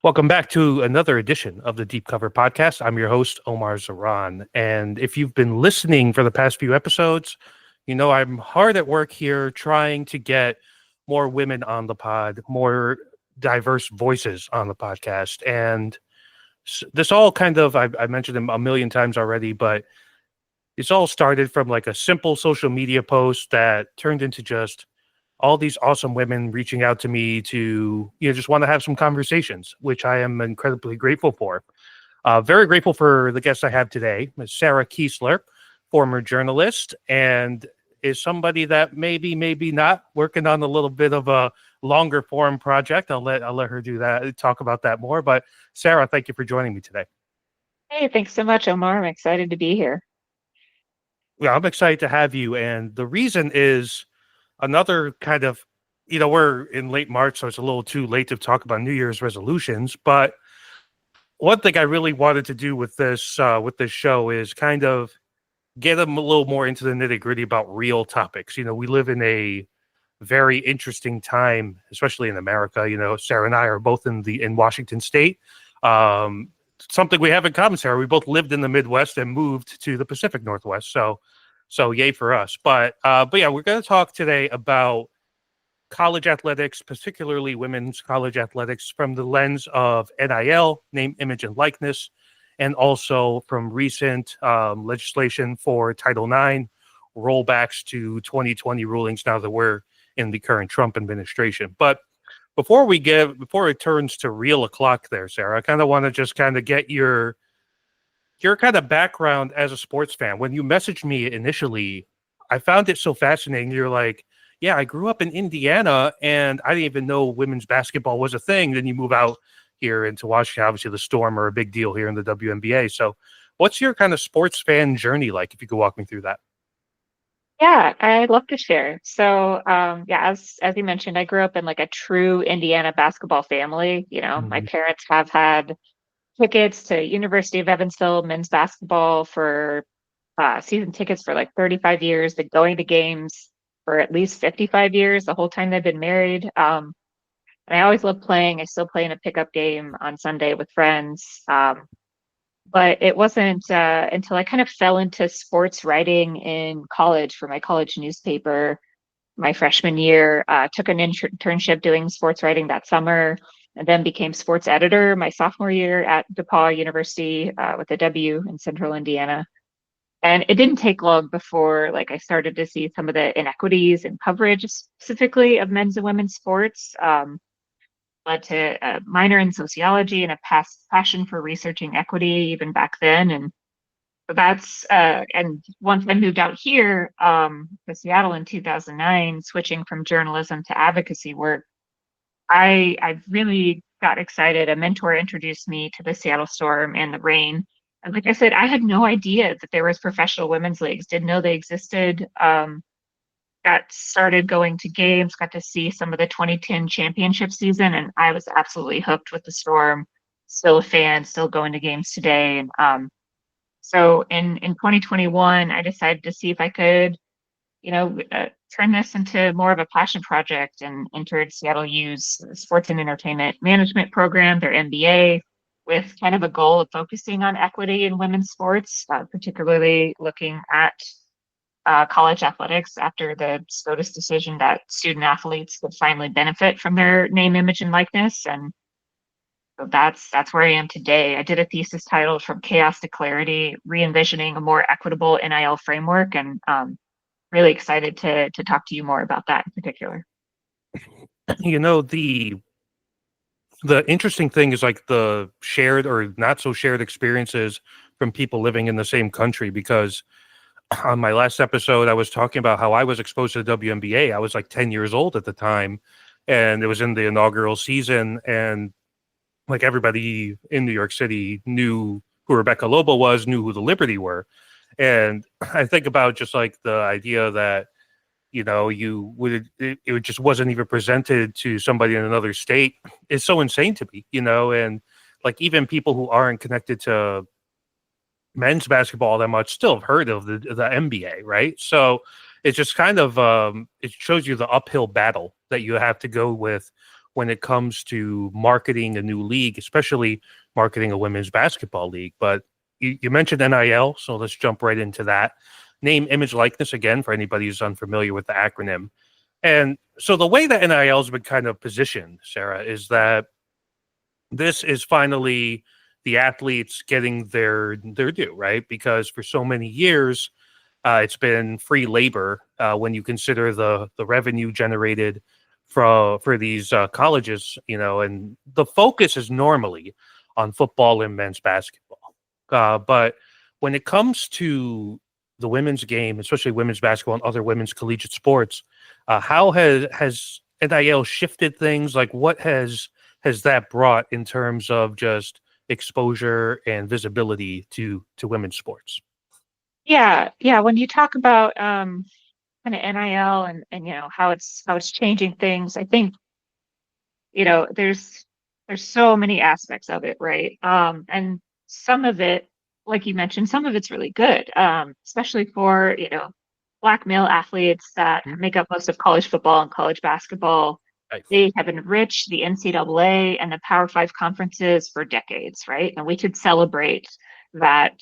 Welcome back to another edition of the Deep Cover Podcast. I'm your host, Omar Zaran. And if you've been listening for the past few episodes, you know I'm hard at work here trying to get more women on the pod, more diverse voices on the podcast. And this all kind of, I mentioned them a million times already, but it's all started from like a simple social media post that turned into just all these awesome women reaching out to me to, just want to have some conversations, which I am incredibly grateful for. Very grateful for the guest I have today, Ms. Sara Kiesler, former journalist, and is somebody that maybe not working on a little bit of a longer form project. I'll let her do that, talk about that more. But Sara, thank you for joining me today. Hey, thanks so much, Omar. I'm excited to be here. Yeah, I'm excited to have you. And the reason is another kind of, we're in late March, so it's a little too late to talk about New Year's resolutions. But one thing I really wanted to do with this show is kind of get them a little more into the nitty gritty about real topics. We live in a very interesting time, especially in America. Sara and I are both in Washington State. Something we have in common, Sara. We both lived in the Midwest and moved to the Pacific Northwest. So yay for us. But yeah, we're going to talk today about college athletics, particularly women's college athletics, from the lens of NIL, name, image, and likeness, and also from recent legislation for Title IX, rollbacks to 2020 rulings now that we're in the current Trump administration. But before it turns to real o'clock there, Sara, I kind of want to just kind of get your kind of background as a sports fan. When you messaged me initially, I found it so fascinating. You're like, yeah, I grew up in Indiana and I didn't even know women's basketball was a thing. Then you move out here into Washington. Obviously, the Storm are a big deal here in the WNBA. So what's your kind of sports fan journey like, if you could walk me through that? Yeah, I'd love to share. So, yeah, as you mentioned, I grew up in like a true Indiana basketball family. My Mhm. parents have had tickets to University of Evansville men's basketball for season tickets for like 35 years, been going to games for at least 55 years, the whole time they've been married. And I always love playing. I still play in a pickup game on Sunday with friends. But it wasn't until I kind of fell into sports writing in college for my college newspaper my freshman year. Took an internship doing sports writing that summer, and then became sports editor my sophomore year at DePauw University with a W in Central Indiana. And it didn't take long before like I started to see some of the inequities in coverage, specifically of men's and women's sports. Led to a minor in sociology and a past passion for researching equity even back then. And so and once I moved out here to Seattle in 2009, switching from journalism to advocacy work, I really got excited. A mentor introduced me to the Seattle Storm and the Reign. And like I said, I had no idea that there was professional women's leagues, didn't know they existed. Got started going to games, got to see some of the 2010 championship season, and I was absolutely hooked with the Storm. Still a fan, still going to games today. And so in 2021, I decided to see if I could, turn this into more of a passion project and entered Seattle U's Sports and Entertainment Management program, their MBA, with kind of a goal of focusing on equity in women's sports, particularly looking at college athletics after the SCOTUS decision that student athletes would finally benefit from their name, image, and likeness. And so that's where I am today. I did a thesis titled "From Chaos to Clarity: Re-envisioning a More Equitable NIL Framework," and really excited to talk to you more about that in particular. The interesting thing is like the shared or not so shared experiences from people living in the same country, because on my last episode, I was talking about how I was exposed to the WNBA. I was like 10 years old at the time, and it was in the inaugural season. And like everybody in New York City knew who Rebecca Lobo was, knew who the Liberty were. And I think about just like the idea that, it just wasn't even presented to somebody in another state is so insane to me, and like even people who aren't connected to men's basketball that much still have heard of the NBA, right? So it's just kind of it shows you the uphill battle that you have to go with when it comes to marketing a new league, especially marketing a women's basketball league. But you mentioned NIL, so let's jump right into that. Name, image, likeness again for anybody who's unfamiliar with the acronym. And so the way that NIL has been kind of positioned, Sarah, is that this is finally the athletes getting their due, right? Because for so many years, it's been free labor when you consider the revenue generated for these colleges, and the focus is normally on football and men's basketball. But when it comes to the women's game, especially women's basketball and other women's collegiate sports, how has NIL shifted things? Like, what has that brought in terms of just exposure and visibility to women's sports? Yeah. When you talk about kind of NIL and how it's changing things, I think there's so many aspects of it, right? And some of it, like you mentioned, some of it's really good, especially for Black male athletes that Mhm. make up most of college football and college basketball. Right. They have enriched the NCAA and the Power Five conferences for decades, right? And we could celebrate that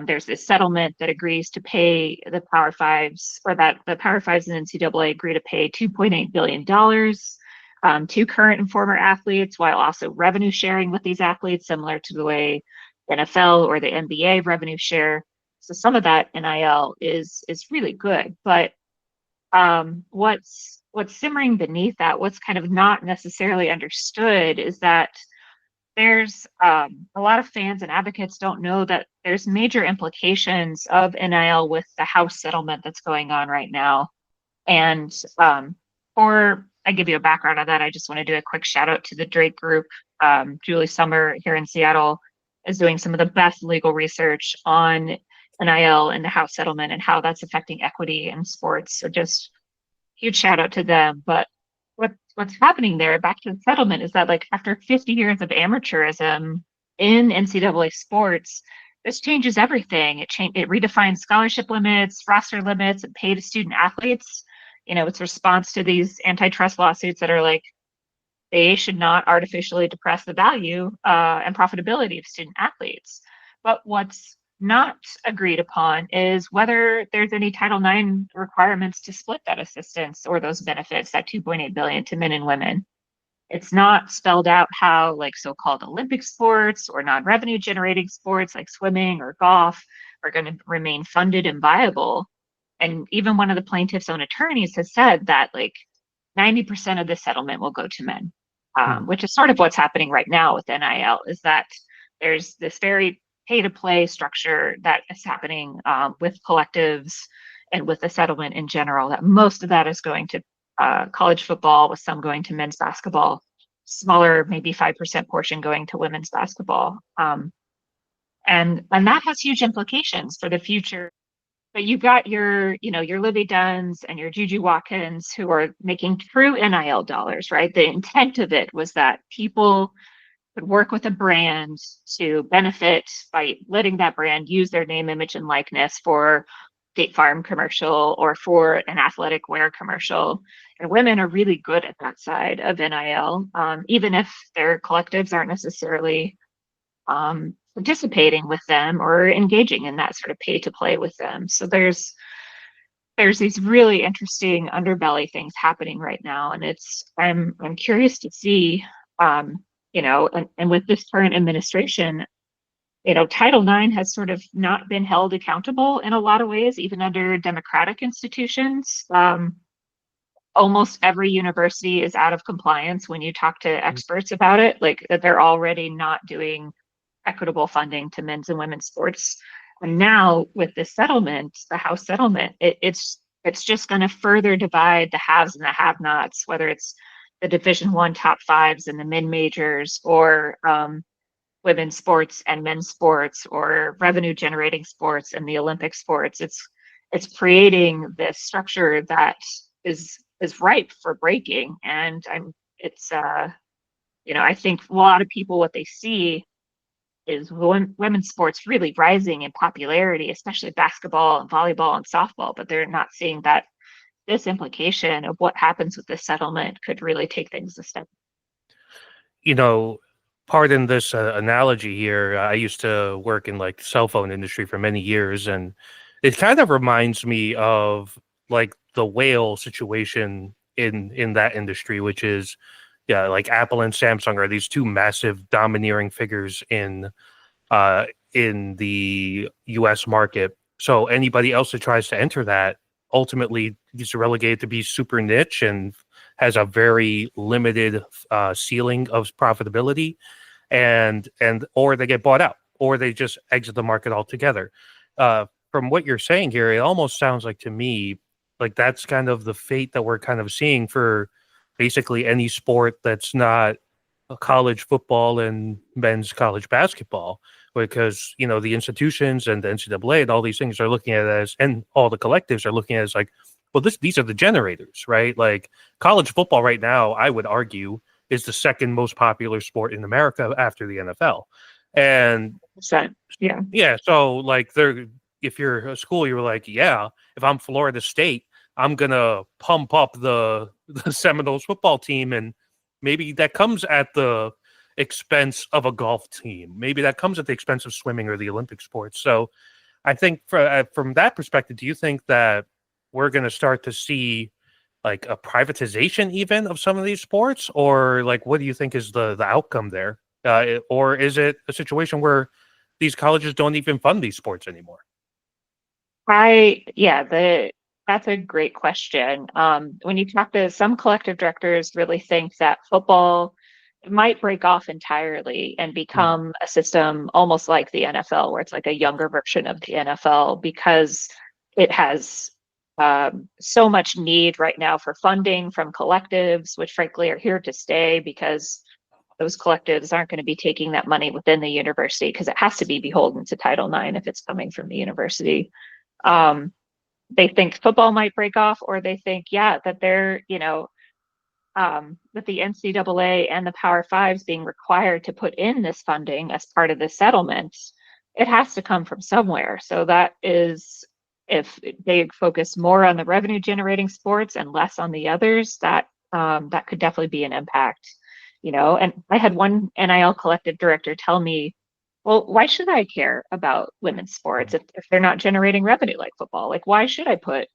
there's this settlement that agrees to pay the Power Fives, or that the Power Fives and NCAA agree to pay $2.8 billion to current and former athletes, while also revenue sharing with these athletes, similar to the way NFL or the NBA revenue share. So some of that NIL is really good, but what's simmering beneath that, what's kind of not necessarily understood, is that there's a lot of fans and advocates don't know that there's major implications of NIL with the House settlement that's going on right now. And before I give you a background on that, I just want to do a quick shout out to the Drake Group. Julie Summer here in Seattle is doing some of the best legal research on NIL and the House settlement and how that's affecting equity in sports. So just huge shout out to them. But what's happening there, back to the settlement, is that like after 50 years of amateurism in NCAA sports, this changes everything. It redefines scholarship limits, roster limits, and pay to student athletes. It's response to these antitrust lawsuits that are like, they should not artificially depress the value and profitability of student athletes. But what's not agreed upon is whether there's any Title IX requirements to split that assistance or those benefits, that 2.8 billion to men and women. It's not spelled out how like so-called Olympic sports or non-revenue generating sports like swimming or golf are going to remain funded and viable. And even one of the plaintiff's own attorneys has said that like 90% of the settlement will go to men, Hmm. which is sort of what's happening right now with NIL, is that there's this very pay to play structure that is happening with collectives and with the settlement in general, that most of that is going to college football, with some going to men's basketball, smaller, maybe 5% portion going to women's basketball. And that has huge implications for the future. But you've got your Libby Dunns and your Juju Watkins who are making true NIL dollars, right? The intent of it was that people could work with a brand to benefit by letting that brand use their name, image, and likeness for State Farm commercial or for an athletic wear commercial. And women are really good at that side of NIL, even if their collectives aren't necessarily participating with them or engaging in that sort of pay to play with them. So there's these really interesting underbelly things happening right now, and I'm curious to see, and with this current administration, Title IX has sort of not been held accountable in a lot of ways, even under democratic institutions. Almost every university is out of compliance when you talk to experts about it, like that they're already not doing equitable funding to men's and women's sports. And now with this settlement, the House settlement, it's just going to further divide the haves and the have-nots, whether it's the Division One top fives and the mid majors, or women's sports and men's sports, or revenue generating sports and the Olympic sports. It's creating this structure that is ripe for breaking. And it's I think a lot of people, what they see is women's sports really rising in popularity, especially basketball and volleyball and softball, but they're not seeing that this implication of what happens with this settlement could really take things a step. you know, pardon this analogy here. I used to work in like the cell phone industry for many years, and it kind of reminds me of like the whale situation in that industry, which is yeah, like Apple and Samsung are these two massive domineering figures in the US market. So anybody else that tries to enter that ultimately gets relegated to be super niche and has a very limited ceiling of profitability, and or they get bought out or they just exit the market altogether. From what you're saying here, it almost sounds like to me like that's kind of the fate that we're kind of seeing for basically any sport that's not college football and men's college basketball, because the institutions and the NCAA and all these things are looking at it as, and all the collectives are looking at it as like, well, these are the generators, right? Like college football right now, I would argue, is the second most popular sport in America after the NFL. And Percent. Yeah. yeah, so like if you're a school, you're like, yeah, if I'm Florida State, I'm gonna pump up the Seminoles football team, and maybe that comes at the expense of a golf team. Maybe that comes at the expense of swimming or the Olympic sports. So I think from that perspective, do you think that we're going to start to see like a privatization even of some of these sports, or like what do you think is the outcome there, or is it a situation where these colleges don't even fund these sports anymore? Yeah, that's a great question. When you talk to some collective directors, really think that football might break off entirely and Mm. become a system almost like the NFL, where it's like a younger version of the NFL because it has so much need right now for funding from collectives, which frankly are here to stay because those collectives aren't going to be taking that money within the university because it has to be beholden to Title IX if it's coming from the university. Um, they think football might break off, or they think, yeah, that that the NCAA and the Power Fives being required to put in this funding as part of the settlement, it has to come from somewhere. So that is, if they focus more on the revenue generating sports and less on the others, that could definitely be an impact. And I had one NIL collective director tell me, well, why should I care about women's sports if they're not generating revenue like football? Like, why should I put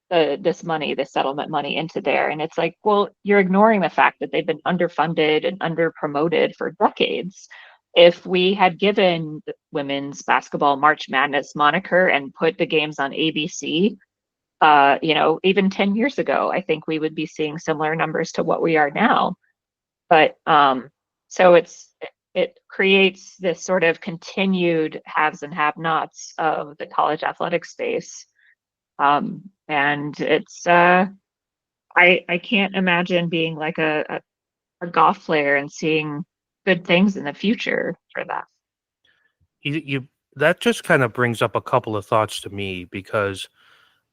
this money, this settlement money into there? And it's like, well, you're ignoring the fact that they've been underfunded and under promoted for decades. If we had given the women's basketball March Madness moniker and put the games on ABC, even 10 years ago, I think we would be seeing similar numbers to what we are now. But so it creates this sort of continued haves and have-nots of the college athletic space. And it's I can't imagine being like a golf player and seeing good things in the future for that. You that just kind of brings up a couple of thoughts to me because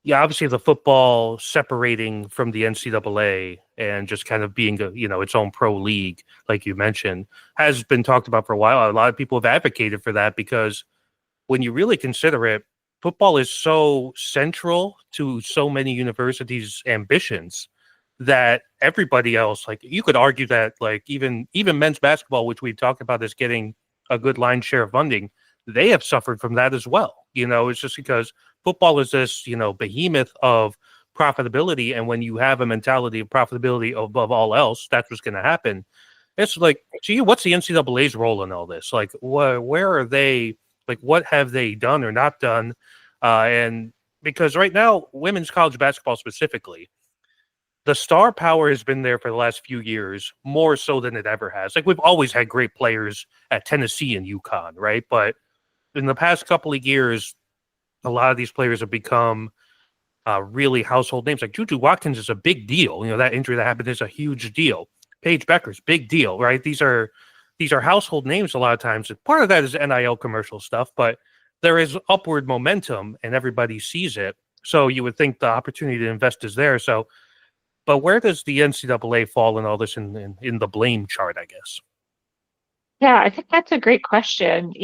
yeah, obviously the football separating from the NCAA and just kind of being its own pro league, like you mentioned, has been talked about for a while. A lot of people have advocated for that because when you really consider it, football is so central to so many universities' ambitions that everybody else, like you could argue that like even men's basketball, which we've talked about as getting a good line share of funding, they have suffered from that as well. It's just because football is this, behemoth of profitability. And when you have a mentality of profitability above all else, that's what's going to happen. It's like, gee, what's the NCAA's role in all this? Like, where are they? Like, what have they done or not done? And because right now, women's college basketball specifically, the star power has been there for the last few years, more so than it ever has. Like, we've always had great players at Tennessee and UConn, right? But in the past couple of years, a lot of these players have become really household names. Like Juju Watkins is a big deal. That injury that happened is a huge deal. Paige Becker's big deal, right? These are household names a lot of times. And part of that is NIL commercial stuff, but there is upward momentum and everybody sees it. So you would think the opportunity to invest is there. So, but where does the NCAA fall in all this in the blame chart, I guess? Yeah, I think that's a great question.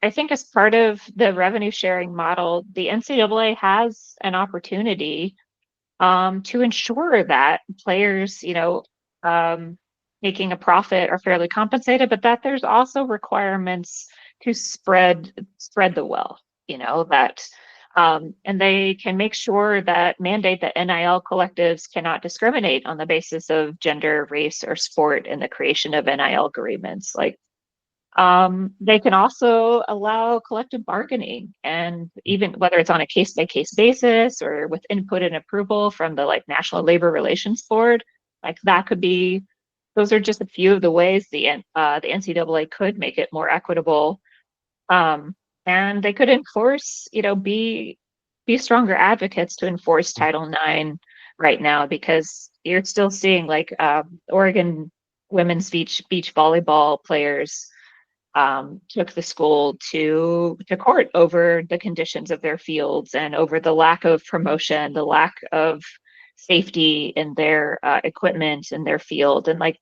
I think as part of the revenue sharing model, the NCAA has an opportunity to ensure that players, um, making a profit are fairly compensated, but that there's also requirements to spread the wealth, that and they can make sure that mandate that NIL collectives cannot discriminate on the basis of gender, race, or sport in the creation of NIL agreements. Like they can also allow collective bargaining, and even whether it's on a case by case basis or with input and approval from the like National Labor Relations Board, like that could be. Those are just a few of the ways the NCAA could make it more equitable, and they could enforce, be stronger advocates to enforce Title IX right now, because you're still seeing like Oregon women's beach volleyball players took the school to court over the conditions of their fields and over the lack of promotion, the lack of safety in their equipment in their field, and like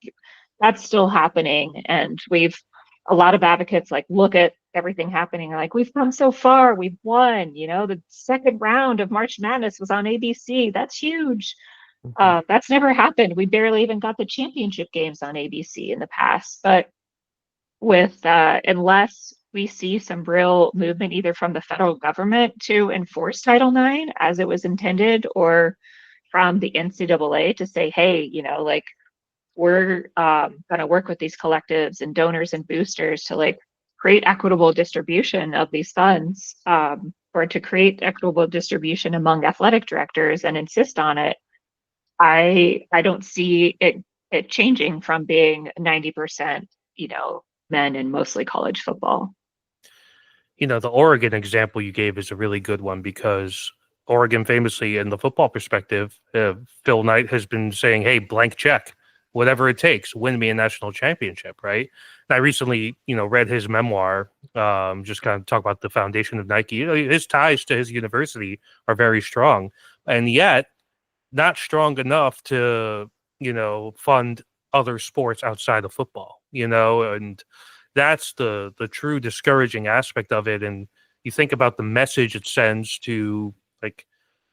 that's still happening. And we've a lot of advocates like look at everything happening like we've come so far, we've won. The second round of March Madness was on ABC. That's huge. Mhm. That's never happened. We barely even got the championship games on ABC in the past, but with unless we see some real movement either from the federal government to enforce Title IX as it was intended, or from the NCAA to say, hey, like we're going to work with these collectives and donors and boosters to like create equitable distribution of these funds, or to create equitable distribution among athletic directors and insist on it. I don't see it changing from being 90%, men in mostly college football. The Oregon example you gave is a really good one because Oregon famously, in the football perspective, Phil Knight has been saying, hey, blank check, whatever it takes, win me a national championship, right? And I recently, read his memoir, just kind of talk about the foundation of Nike. His ties to his university are very strong, and yet not strong enough to, fund other sports outside of football, and that's the true discouraging aspect of it. And you think about the message it sends to like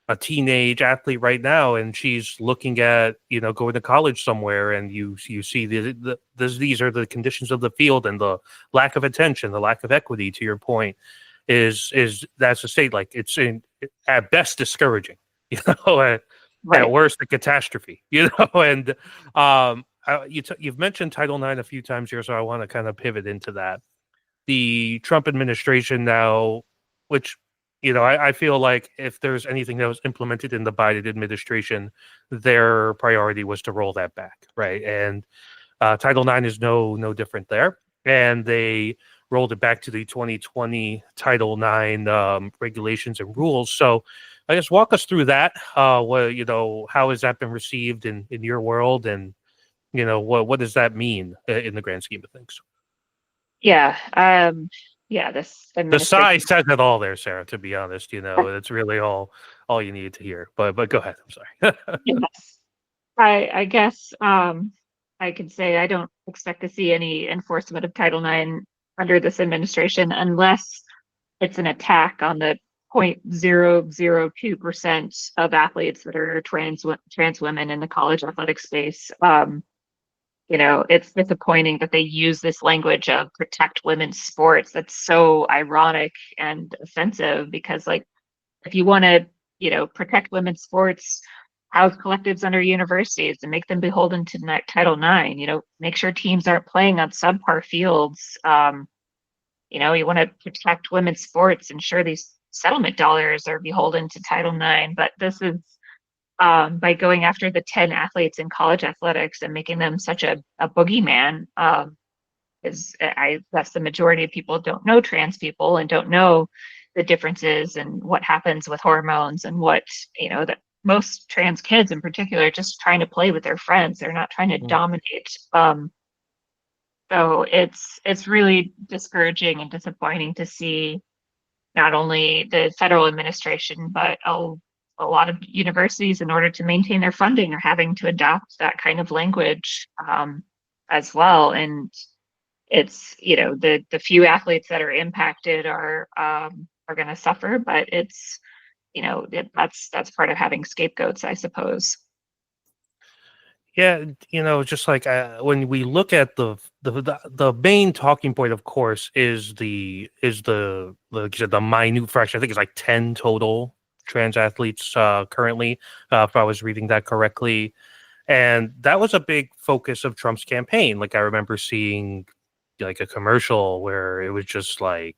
a teenage athlete right now, and she's looking at going to college somewhere, and you see these are the conditions of the field and the lack of attention, the lack of equity. To your point, is that's a state like at best discouraging, at Right. worst a catastrophe, and you've mentioned Title IX a few times here, so I want to kind of pivot into that. The Trump administration now, which I feel like if there's anything that was implemented in the Biden administration, their priority was to roll that back, right? And Title IX is no different there, and they rolled it back to the 2020 Title IX regulations and rules. So, I guess walk us through that. How has that been received in your world, and what does that mean in the grand scheme of things? Yeah. Yeah, this The administration. size says it all there, Sarah, to be honest. It's really all you needed to hear. But go ahead. I'm sorry. Yes. I guess I could say I don't expect to see any enforcement of Title IX under this administration unless it's an attack on the 0.002% of athletes that are trans women in the college athletic space. It's disappointing that they use this language of protect women's sports. That's so ironic and offensive because, like, if you want to, protect women's sports, house collectives under universities and make them beholden to Title IX. Make sure teams aren't playing on subpar fields. You want to protect women's sports, ensure these settlement dollars are beholden to Title IX. But this is by going after the 10 athletes in college athletics and making them such a boogeyman. Is I guess the majority of people don't know trans people and don't know the differences and what happens with hormones and what that most trans kids in particular are just trying to play with their friends. They're not trying to Mm. dominate. So it's really discouraging and disappointing to see not only the federal administration, but a lot of universities, in order to maintain their funding, are having to adopt that kind of language as well. And it's the few athletes that are impacted are going to suffer, but it's that's part of having scapegoats, I suppose. Yeah, just like when we look at the main talking point, of course, is like you said, the minute fraction. I think it's like 10 total trans athletes currently, if I was reading that correctly, and that was a big focus of Trump's campaign. Like I remember seeing like a commercial where it was just like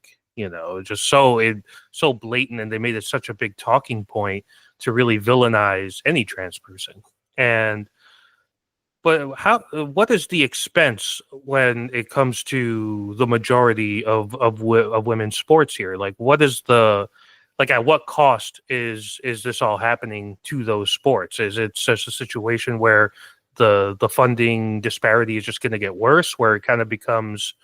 just so blatant, and they made it such a big talking point to really villainize any trans person. And but what is the expense when it comes to the majority of women's sports here? Like, what is the like at what cost is this all happening to those sports? Is it such a situation where the funding disparity is just going to get worse, where it kind of becomes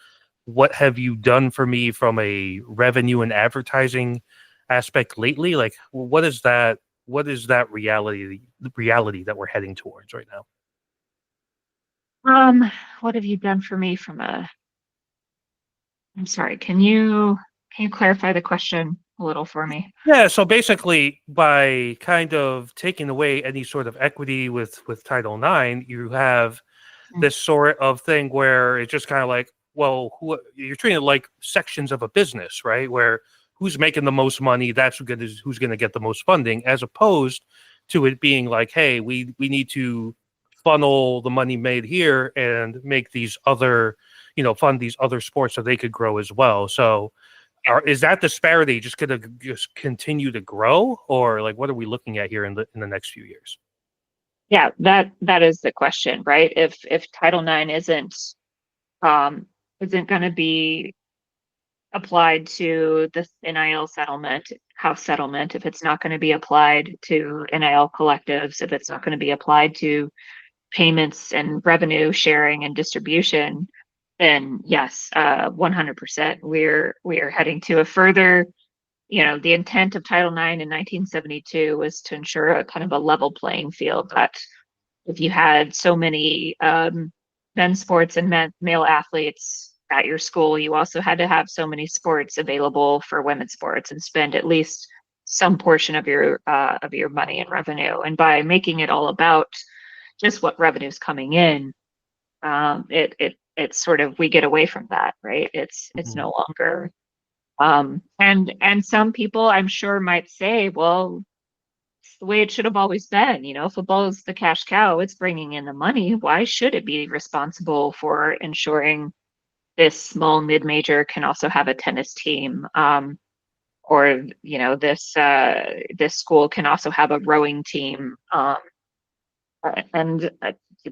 what have you done for me from a revenue and advertising aspect lately? Like, what is that reality that we're heading towards right now? Um, what have you done for me from I'm sorry, can you clarify the question a little for me? Yeah, so basically, by kind of taking away any sort of equity with Title IX, you have Mm. this sort of thing where it's just kind of like, well, you're treating it like sections of a business, right? Where who's making the most money, that's who's going to get the most funding, as opposed to it being like, hey, we need to funnel the money made here and make these other, fund these other sports so they could grow as well. So is that disparity just going to just continue to grow, or like what are we looking at here in the next few years? Yeah, that is the question, right? If Title IX um isn't going to be applied to this NIL settlement, house settlement, if it's not going to be applied to NIL collectives, if it's not going to be applied to payments and revenue sharing and distribution, then yes, 100%. We are heading to a further, the intent of Title IX in 1972 was to ensure a kind of a level playing field, that if you had so many men's sports and male athletes at your school, you also had to have so many sports available for women's sports and spend at least some portion of your money and revenue. And by making it all about just what revenue's coming in, it's sort of, we get away from that, right? It's Mhm. no longer and some people I'm sure might say, well, it's the way it should have always been. Football is the cash cow. It's bringing in the money. Why should it be responsible for ensuring this small mid-major can also have a tennis team? Or this school can also have a rowing team. And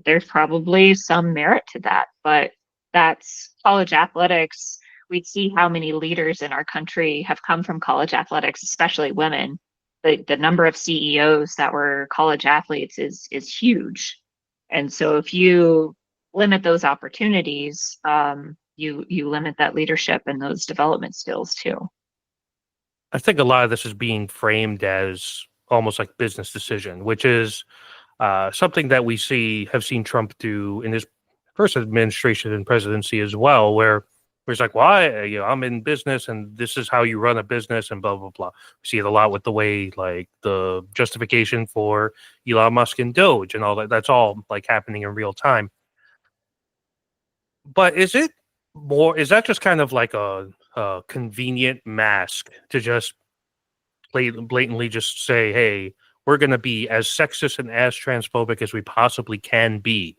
there's probably some merit to that, but that's college athletics. We see how many leaders in our country have come from college athletics, especially women. The number of CEOs that were college athletes is huge. And so if you limit those opportunities, you limit that leadership and those development skills too. I think a lot of this is being framed as almost like business decision, which is something that have seen Trump do in his first administration and presidency as well, where he's like, "Why? I'm in business, and this is how you run a business," and blah blah blah. We see it a lot with the way like the justification for Elon Musk and Doge and all that. That's all like happening in real time. But is that just kind of like a convenient mask to just blatantly just say, "Hey, we're going to be as sexist and as transphobic as we possibly can be,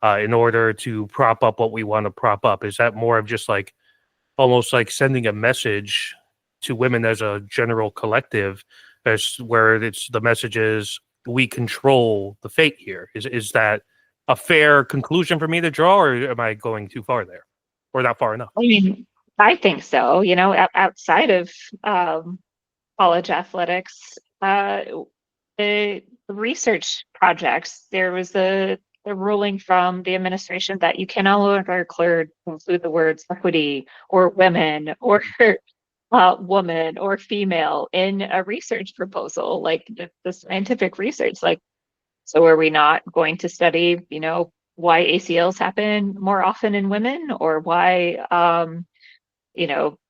in order to prop up what we want to prop up"? Is that more of just like almost like sending a message to women as a general collective, as where it's the message is we control the fate here? Is that a fair conclusion for me to draw, or am I going too far there, or not far enough? I mean, I think so. Outside of um, college athletics, the research projects, there was the ruling from the administration that you can no longer include the words equity or women or woman or female in a research proposal, like the scientific research. Like, so are we not going to study, why ACLs happen more often in women, or why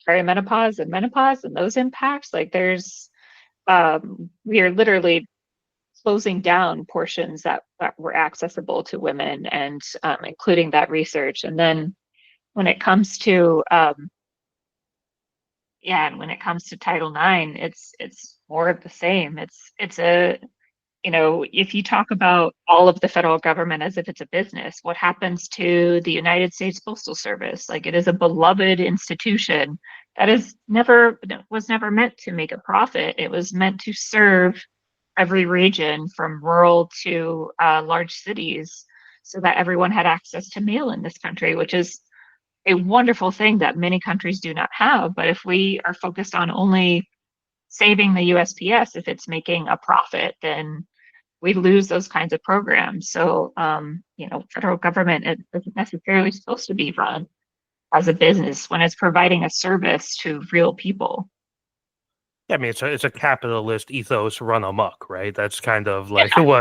perimenopause and menopause and those impacts? Like we are literally closing down portions that were accessible to women and including that research. And then when it comes to and when it comes to Title IX, it's more of the same. It's a if you talk about all of the federal government as if it's a business, what happens to the United States Postal Service? Like it is a beloved institution that is never was never meant to make a profit. It was meant to serve every region from rural to large cities so that everyone had access to mail in this country, which is a wonderful thing that many countries do not have. But if we are focused on only saving the USPS, if it's making a profit, then we lose those kinds of programs. So, federal government isn't necessarily supposed to be run as a business when it's providing a service to real people. Yeah, I mean, it's a capitalist ethos run amok, right? That's kind of like Yeah.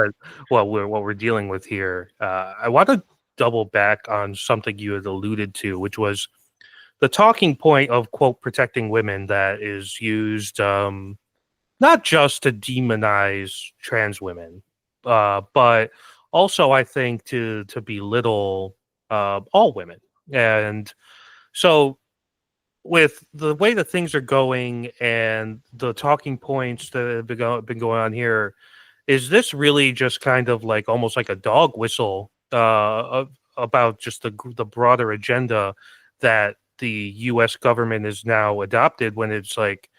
what we're dealing with here. I want to double back on something you had alluded to, which was the talking point of quote protecting women that is used not just to demonize trans women, but also I think to belittle all women. And so with the way that things are going and the talking points that have been going on here, is this really just kind of like almost like a dog whistle about just the broader agenda that the U.S. government is now adopted when it's like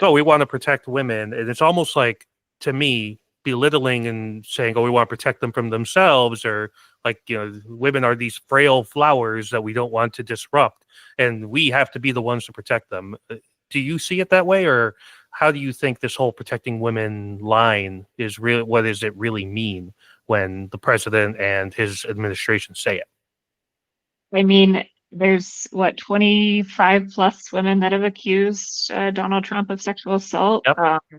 oh we want to protect women and it's almost like to me belittling and saying oh we want to protect them from themselves or like women are these frail flowers that we don't want to disrupt and we have to be the ones to protect them. Do you see it that way or how do you think this whole protecting women line is really what does it really mean when the president and his administration say it? I mean, there's what 25 plus women that have accused Donald Trump of sexual assault. Yep.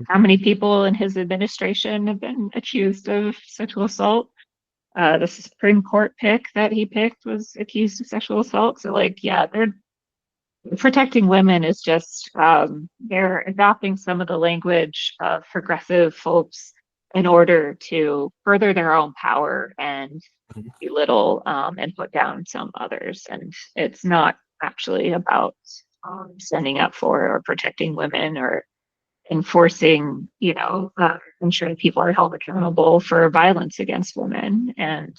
How many people in his administration have been accused of sexual assault? The Supreme Court pick that he picked was accused of sexual assault. So, like, yeah, they're protecting women is just they're adopting some of the language of progressive folks in order to further their own power and belittle and put down some others. And it's not actually about standing up for or protecting women or enforcing, ensuring people are held accountable for violence against women. And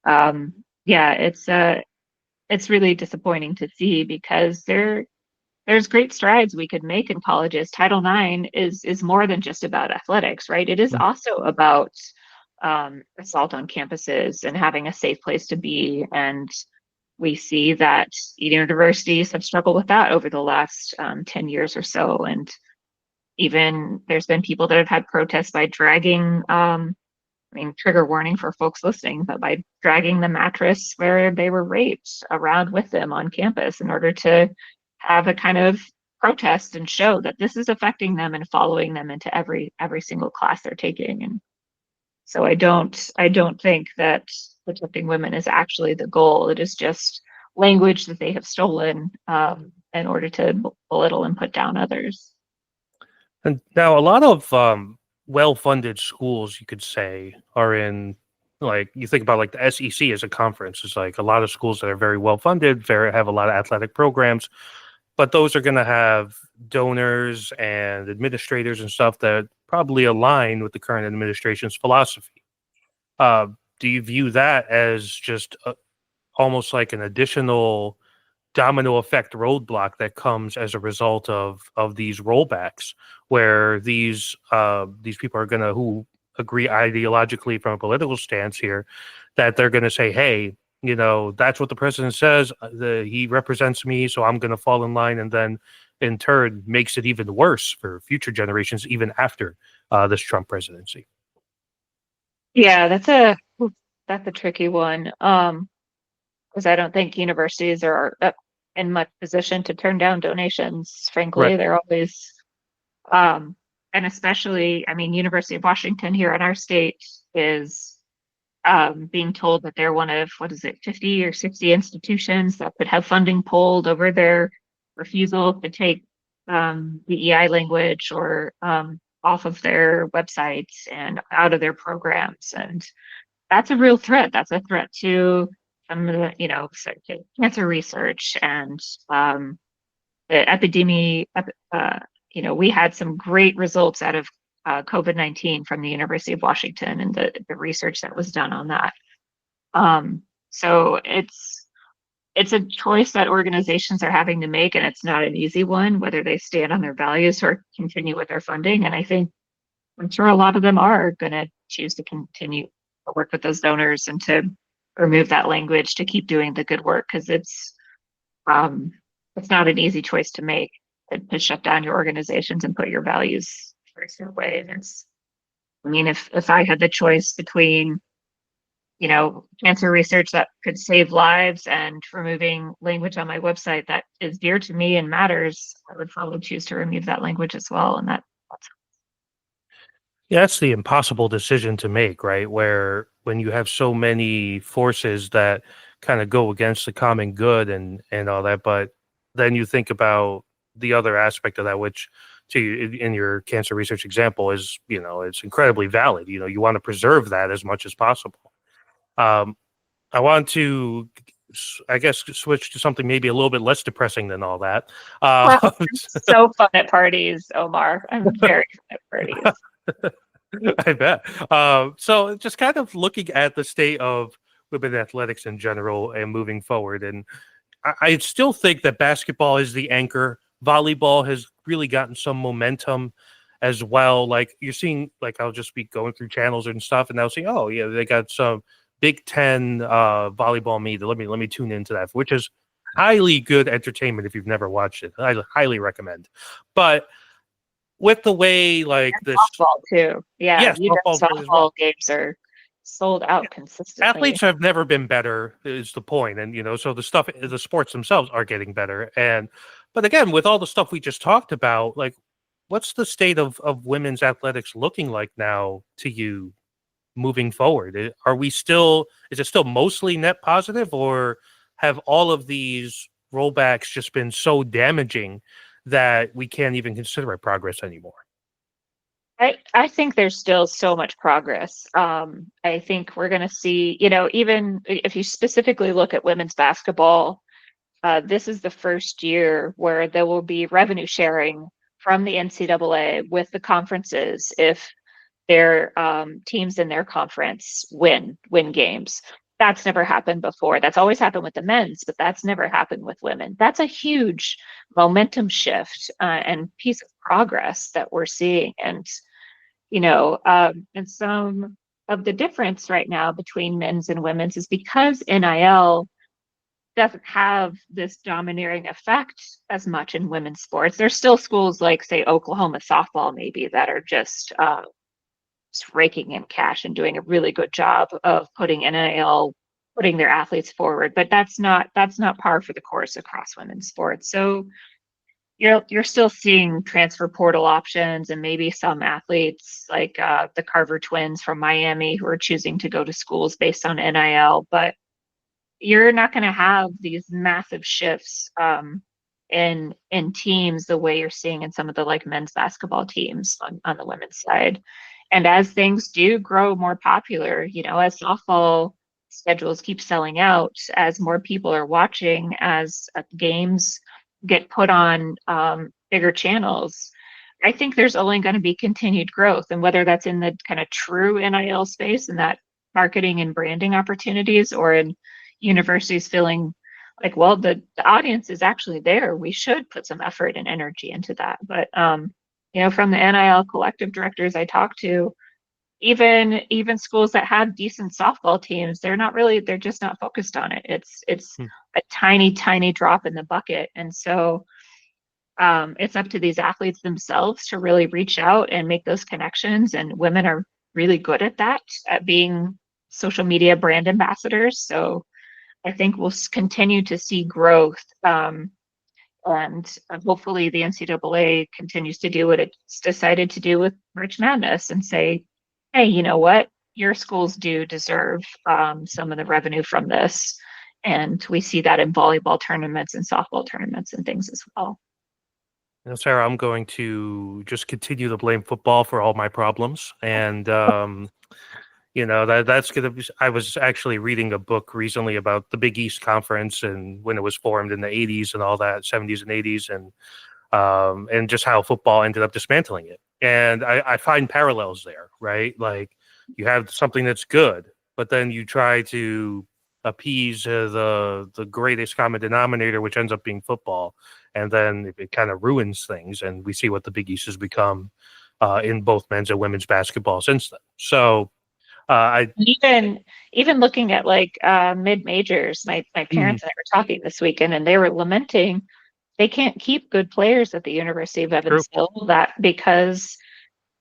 um, yeah, it's really disappointing to see because there's great strides we could make in colleges. Title IX is more than just about athletics, right? It is also about assault on campuses and having a safe place to be. And we see that universities have struggled with that over the last 10 years or so. And even there's been people that have had protests by dragging I mean, trigger warning for folks listening, but by dragging the mattress where they were raped around with them on campus in order to have a kind of protest and show that this is affecting them and following them into every single class they're taking. And so I don't think that protecting women is actually the goal. It is just language that they have stolen in order to belittle and put down others. And now a lot of well-funded schools, you could say, are in like you think about like the SEC as a conference. It's like a lot of schools that are very well-funded, very have a lot of athletic programs, but those are going to have donors and administrators and stuff that probably align with the current administration's philosophy. Uh, do you view that as just almost like an additional domino effect roadblock that comes as a result of these rollbacks where these people are going to who agree ideologically from a political stance here that they're going to say hey that's what the president says he represents me so I'm going to fall in line and then in turn makes it even worse for future generations even after this Trump presidency. Yeah, that's a tricky one. Because I don't think universities are in much position to turn down donations. Right. Frankly, they're always, um, and especially, I mean, University of Washington here in our state is being told that they're one of, what is it, 50 or 60 institutions that could have funding pulled over their refusal to take DEI language or off of their websites and out of their programs. And that's a real threat. That's a threat to some of the, to cancer research and the we had some great results out of COVID-19 from the University of Washington and the research that was done on that. So it's a choice that organizations are having to make, and it's not an easy one, whether they stand on their values or continue with their funding. And I'm sure a lot of them are going to choose to continue to work with those donors and to remove that language to keep doing the good work, because um, it's not an easy choice to make, to shut down your organizations and put your values first in a way. And I mean, if I had the choice between cancer research that could save lives and removing language on my website that is dear to me and matters, I would probably choose to remove that language as well. And that's Yeah, that's the impossible decision to make, right? Where when you have so many forces that kind of go against the common good and all that, but then you think about the other aspect of that, which to you in your cancer research example is, it's incredibly valid. You want to preserve that as much as possible. Um, I want to, I guess, switch to something maybe a little bit less depressing than all that. well, Uh, I'm so fun at parties, Omar. I'm very fun at parties. I bet. So just kind of looking at the state of women athletics in general and moving forward, and I still think that basketball is the anchor. Volleyball has really gotten some momentum as well. Like you're seeing, like I'll just be going through channels and stuff, and I'll see, oh yeah, they got some Big Ten volleyball meet. Let me tune into that, which is highly good entertainment if you've never watched it. I highly recommend. But with the way like And this, softball too. Yeah, yes, softball is great as well. softball games are sold out consistently. Athletes have never been better is the point, and so the sports themselves are getting better. And but again, with all the stuff we just talked about, like what's the state of women's athletics looking like now to you moving forward? Are we still, is it still mostly net positive, or have all of these rollbacks just been so damaging that we can't even consider it progress anymore? I think there's still so much progress. I think we're going to see, even if you specifically look at women's basketball, this is the first year where there will be revenue sharing from the NCAA with the conferences if their teams in their conference win games. That's never happened before. That's always happened with the men's, but that's never happened with women. That's a huge momentum shift and piece of progress that we're seeing. And some of the difference right now between men's and women's is because NIL doesn't have this domineering effect as much in women's sports. There's still schools like, say, Oklahoma softball, maybe, that are just raking in cash and doing a really good job of putting NIL, putting their athletes forward. But that's not par for the course across women's sports. So you're still seeing transfer portal options and maybe some athletes like the Carver twins from Miami who are choosing to go to schools based on NIL, but you're not going to have these massive shifts in teams the way you're seeing in some of the like men's basketball teams on the women's side. And as things do grow more popular, as softball schedules keep selling out, as more people are watching, as games get put on bigger channels, I think there's only going to be continued growth. And whether that's in the kind of true NIL space and that marketing and branding opportunities, or in universities feeling like, well, the audience is actually there, we should put some effort and energy into that. But from the NIL collective directors I talked to, even schools that have decent softball teams, they're just not focused on it. It's Hmm. a tiny drop in the bucket. And so it's up to these athletes themselves to really reach out and make those connections. And women are really good at that, at being social media brand ambassadors. So I think we'll continue to see growth. And hopefully the NCAA continues to do what it's decided to do with March Madness and say, hey, you know what? Your schools do deserve some of the revenue from this. And we see that in volleyball tournaments and softball tournaments and things as well. Sarah, I'm going to just continue to blame football for all my problems, and that's gonna be. I was actually reading a book recently about the Big East Conference and when it was formed in the '80s and all that, '70s and '80s, and just how football ended up dismantling it. And I find parallels there, right? Like you have something that's good, but then you try to appease the greatest common denominator, which ends up being football, and then it kind of ruins things. And we see what the Big East has become in both men's and women's basketball since then. So I Even looking at like mid majors, my mm, parents and I were talking this weekend, and they were lamenting they can't keep good players at the University of true. Evansville that because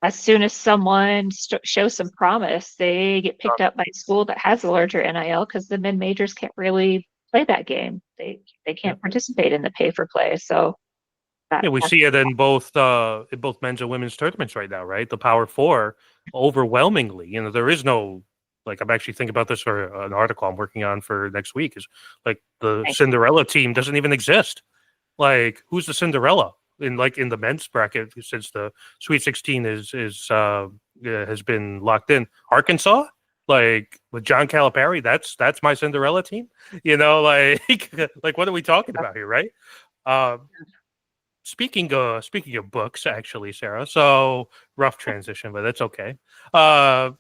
as soon as someone shows some promise, they get picked up by a school that has a larger NIL because the mid majors can't really play that game. They Yeah. can't participate in the pay for play. So Yeah, we that's see it in both men's and women's tournaments right now, right? The Power Four overwhelmingly, there is no like I'm actually thinking about this for an article I'm working on for next week. Is like the nice. Cinderella team doesn't even exist. Like, who's the Cinderella in the men's bracket since the Sweet 16 has been locked in? Arkansas, like with John Calipari, that's my Cinderella team. Like like what are we talking about here, right? Um, speaking of books, actually, Sarah. So rough transition, but that's okay. Uh,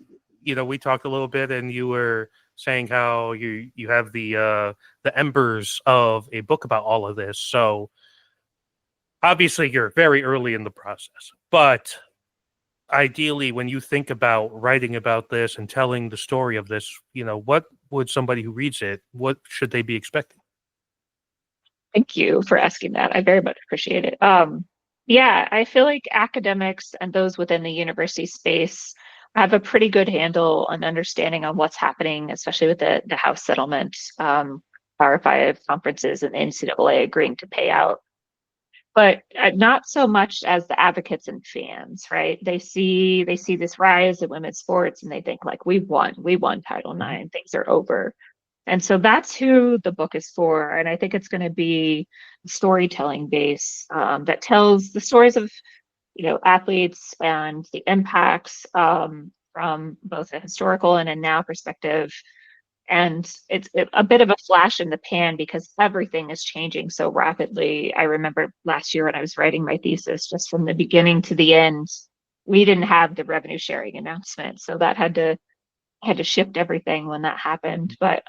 we talked a little bit, and you were saying how you have the embers of a book about all of this. So obviously, you're very early in the process, but ideally, when you think about writing about this and telling the story of this, what would somebody who reads it, what should they be expecting? Thank you for asking that. I very much appreciate it. Yeah, I feel like academics and those within the university space have a pretty good handle on understanding on what's happening, especially with the House settlement, Power Five conferences and the NCAA agreeing to pay out. But not so much as the advocates and fans, right? They see this rise in women's sports and they think like we won Title Mhm. IX, things are over. And so that's who the book is for. And I think it's going to be a storytelling base that tells the stories of, athletes and the impacts from both a historical and a now perspective. And it's a bit of a flash in the pan because everything is changing so rapidly. I remember last year when I was writing my thesis, just from the beginning to the end, we didn't have the revenue sharing announcement. So that had to shift everything when that happened. But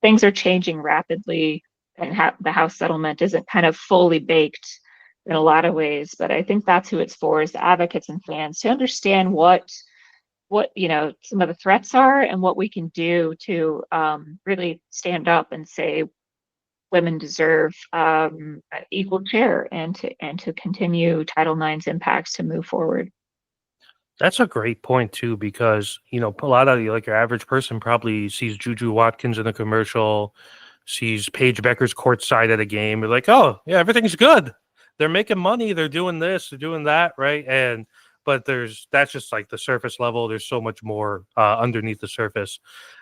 things are changing rapidly, and the House settlement isn't kind of fully baked in a lot of ways. But I think that's who it's for: is the advocates and fans to understand what some of the threats are and what we can do to really stand up and say women deserve an equal share and to continue Title IX's impacts to move forward. That's a great point too, because a lot of like your average person probably sees Juju Watkins in a commercial, sees Paige Becker's courtside at a game. They're like, oh yeah, everything's good. They're making money. They're doing this. They're doing that, right? But that's just like the surface level. There's so much more underneath the surface,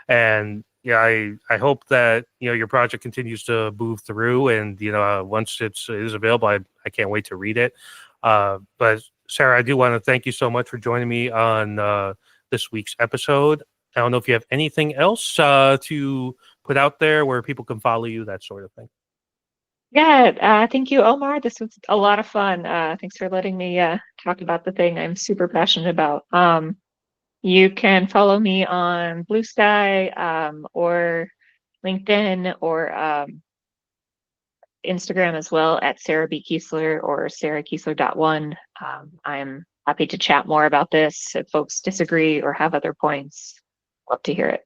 and yeah, I hope that your project continues to move through, and once it is available, I can't wait to read it. But Sarah, I do want to thank you so much for joining me on this week's episode. I don't know if you have anything else to put out there where people can follow you, that sort of thing. Yeah, thank you, Omar. This was a lot of fun. Thanks for letting me talk about the thing I'm super passionate about. You can follow me on Blue Sky or LinkedIn or Instagram as well at Sara B. Kiesler or SaraKiesler.1. I'm happy to chat more about this if folks disagree or have other points. Love to hear it.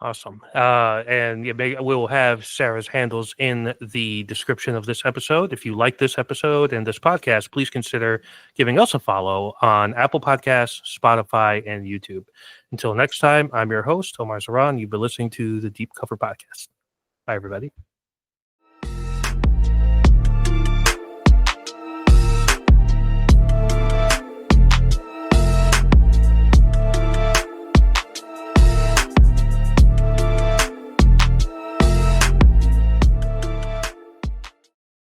Awesome. And yeah, we'll have Sarah's handles in the description of this episode. If you like this episode and this podcast, please consider giving us a follow on Apple Podcasts, Spotify, and YouTube. Until next time, I'm your host, Omar Zaran. You've been listening to the Deep Cover Podcast. Bye, everybody.